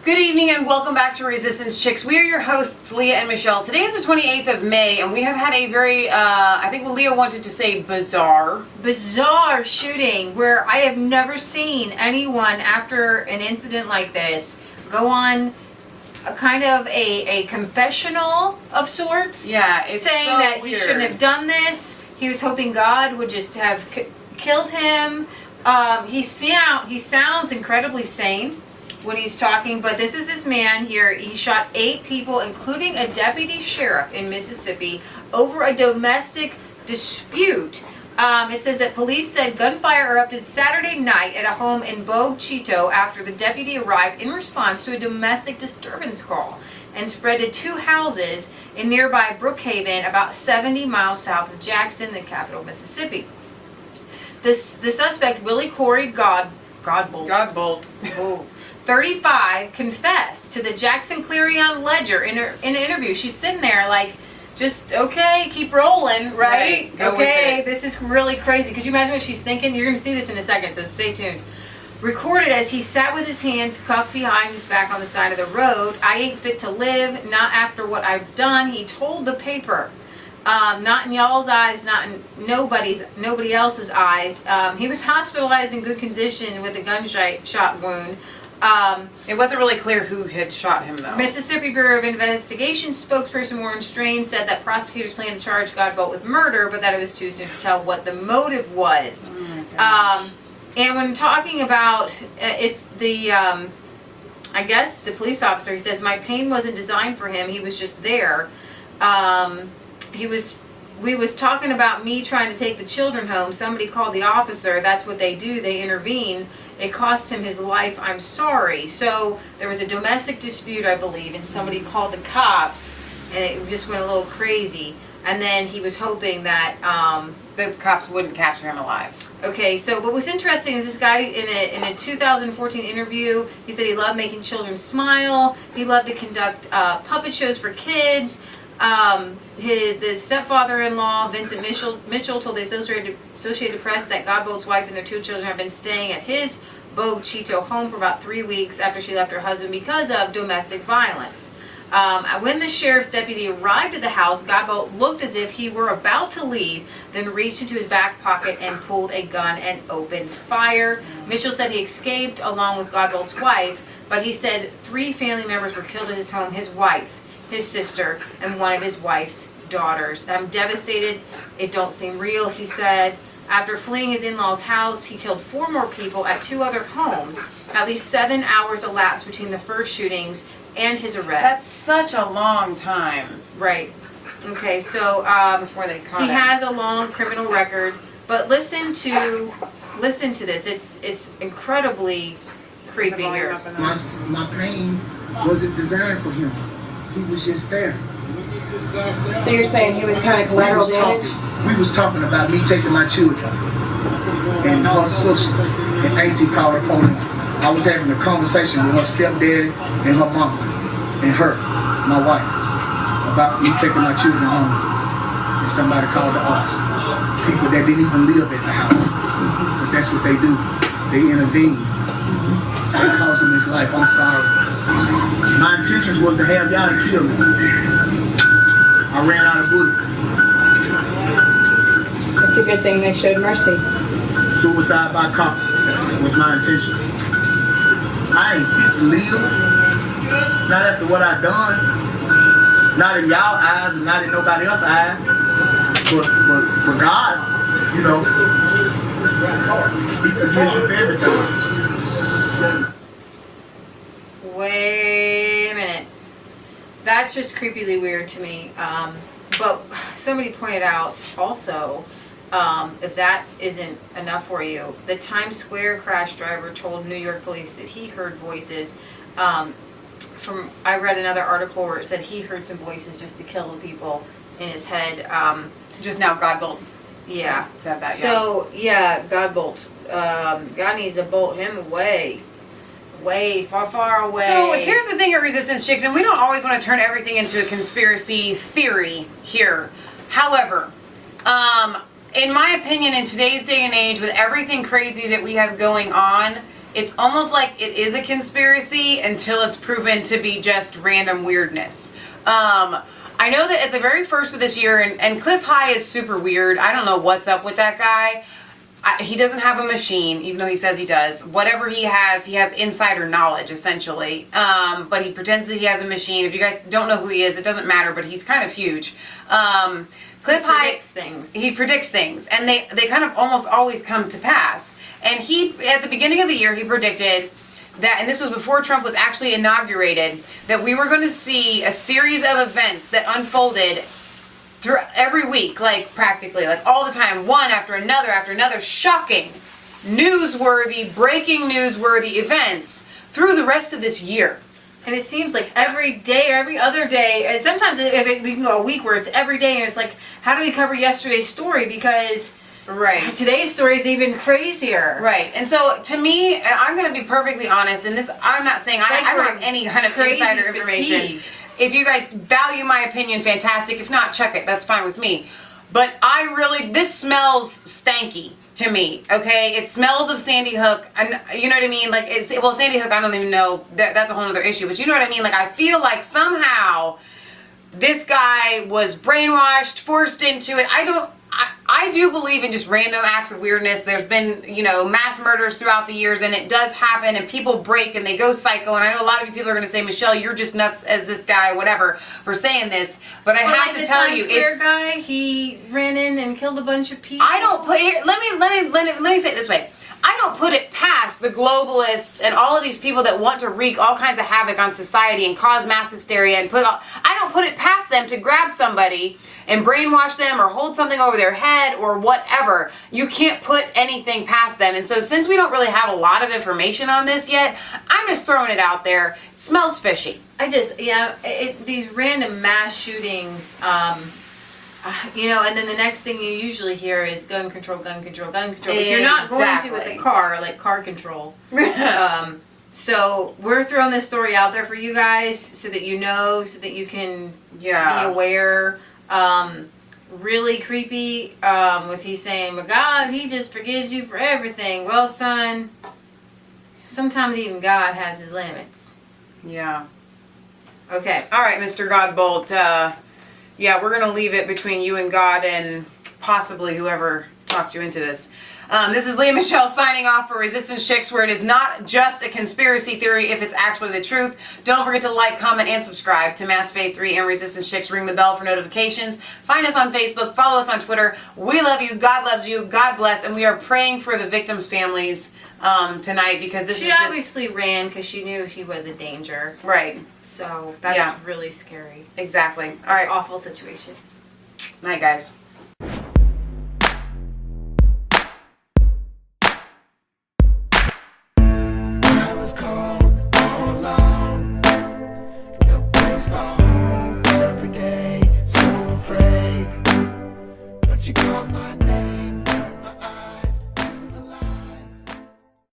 Good evening and welcome back to Resistance Chicks. We are your hosts, Leah and Michelle. Today is the 28th of May and we have had a very, I think Leah wanted to say bizarre shooting where I have never seen anyone after an incident like this go on a kind of a confessional of sorts. Yeah, it's saying so that weird. He shouldn't have done this. He was hoping God would just have killed him. He sounds incredibly sane when he's talking, but this is this man here. He shot 8 people, including a deputy sheriff in Mississippi, over a domestic dispute. It says that police said gunfire erupted Saturday night at a home in Bogue Chitto after the deputy arrived in response to a domestic disturbance call and spread to 2 houses in nearby Brookhaven, about 70 miles south of Jackson, the capital of Mississippi. The suspect, Willie Corey Godbolt, 35, confessed to the Jackson Clarion Ledger in an interview. She's sitting there like, just, okay, keep rolling, right? Okay, this is really crazy. Could you imagine what she's thinking? You're going to see this in a second, so stay tuned. Recorded as he sat with his hands cuffed behind his back on the side of the road. "I ain't fit to live, not after what I've done," he told the paper. Not in y'all's eyes, not in nobody else's eyes. He was hospitalized in good condition with a gunshot wound. It wasn't really clear who had shot him, though. Mississippi Bureau of Investigation spokesperson Warren Strain said that prosecutors plan to charge Godbolt with murder, but that it was too soon to tell what the motive was. Oh my gosh. And when talking about it's the, I guess the police officer, he says, "My pain wasn't designed for him. He was just there. We was talking about me trying to take the children home. Somebody called the officer. That's what they do. They intervene. It cost him his life. I'm sorry." So there was a domestic dispute, I believe, and somebody called the cops, and it just went a little crazy. And then he was hoping that the cops wouldn't capture him alive. Okay, so what was interesting is this guy in a 2014 interview, he said he loved making children smile. He loved to conduct puppet shows for kids. The stepfather-in-law, Vincent Mitchell, told the Associated Press that Godbolt's wife and their 2 children have been staying at his Bogue Chitto home for about 3 weeks after she left her husband because of domestic violence. When the sheriff's deputy arrived at the house, Godbolt looked as if he were about to leave, then reached into his back pocket and pulled a gun and opened fire. Mitchell said he escaped along with Godbolt's wife, but he said 3 family members were killed at his home: his wife, his sister, and one of his wife's daughters. "I'm devastated. It don't seem real," he said. After fleeing his in-laws' house, he killed 4 more people at 2 other homes. At least 7 hours elapsed between the first shootings and his arrest. That's such a long time. Right. Okay, so before they caught he him. has a long criminal record, but listen to this. It's incredibly creepy here. My pain wasn't designed for him. He was just there. So you're saying he was kind of collateral damage? We was talking about me taking my children and her sister and auntie called the police. I was having a conversation with her stepdaddy and her mom and her, my wife, about me taking my children home. And somebody called the office. People that didn't even live at the house. But that's what they do. They intervene. They cost him his life. I'm sorry. My intentions was to have y'all to kill me. I ran out of bullets. It's a good thing they showed mercy. Suicide by cop was my intention. I ain't fit to live. Not after what I done. Not in y'all eyes and not in nobody else's eyes. But God, you know, He forgives you for everything. Wait a minute. That's just creepily weird to me. But somebody pointed out also, if that isn't enough for you, the Times Square crash driver told New York police that he heard voices. I read another article where it said he heard some voices just to kill the people in his head. Just now, Godbolt. Yeah. Said that. So yeah, Godbolt. God needs to bolt him away. Way far away. So here's the thing at Resistance Chicks, and we don't always want to turn everything into a conspiracy theory here. However, in my opinion, in today's day and age, with everything crazy that we have going on, it's almost like it is a conspiracy until it's proven to be just random weirdness. I know that at the very first of this year, and Cliff High is super weird. I don't know what's up with that guy. He doesn't have a machine, even though he says he does. Whatever he has insider knowledge, essentially. But he pretends that he has a machine. If you guys don't know who he is, it doesn't matter, but he's kind of huge. Cliff High predicts things. He predicts things, and they kind of almost always come to pass. And he, at the beginning of the year, he predicted that, and this was before Trump was actually inaugurated, that we were going to see a series of events that unfolded through every week, like practically, like all the time, one after another, shocking, newsworthy, breaking newsworthy events through the rest of this year. And it seems like every day or every other day, and sometimes we can go a week where it's every day, and it's like, how do we cover yesterday's story? Because right, today's story is even crazier. Right. And so to me, and I'm going to be perfectly honest, and this, I'm not saying I don't have any kind of insider information. Fatigue. If you guys value my opinion, fantastic. If not, check it. That's fine with me. But this smells stanky to me, okay? It smells of Sandy Hook, and you know what I mean? Like, Sandy Hook, I don't even know, that's a whole other issue, but you know what I mean? Like, I feel like somehow this guy was brainwashed, forced into it. I do believe in just random acts of weirdness. There's been, mass murders throughout the years, and it does happen, and people break and they go psycho. And I know a lot of you people are going to say, Michelle, you're just nuts as this guy, whatever, for saying this. But I have to tell you, it's guy. He ran in and killed a bunch of people. I don't put here. Let me say it this way. I don't put it past the globalists and all of these people that want to wreak all kinds of havoc on society and cause mass hysteria and I don't put it past them to grab somebody and brainwash them or hold something over their head or whatever. You can't put anything past them. And so since we don't really have a lot of information on this yet, I'm just throwing it out there. It smells fishy. These random mass shootings, and then the next thing you usually hear is gun control. But you're not going to with a car, like car control. So we're throwing this story out there for you guys so that you know, so that you can be aware. Really creepy with he's saying, "My God, he just forgives you for everything." Well, son, sometimes even God has his limits. Yeah. Okay. All right, Mr. Godbolt. We're going to leave it between you and God and possibly whoever talked you into this. This is Leah Michelle signing off for Resistance Chicks, where it is not just a conspiracy theory if it's actually the truth. Don't forget to like, comment, and subscribe to Mass Faith 3 and Resistance Chicks. Ring the bell for notifications. Find us on Facebook. Follow us on Twitter. We love you. God loves you. God bless. And we are praying for the victims' families tonight because she obviously ran because she knew he was a danger. Right. So that's really scary. Exactly. All right. Awful situation. Night, guys. I was cold all alone. No place for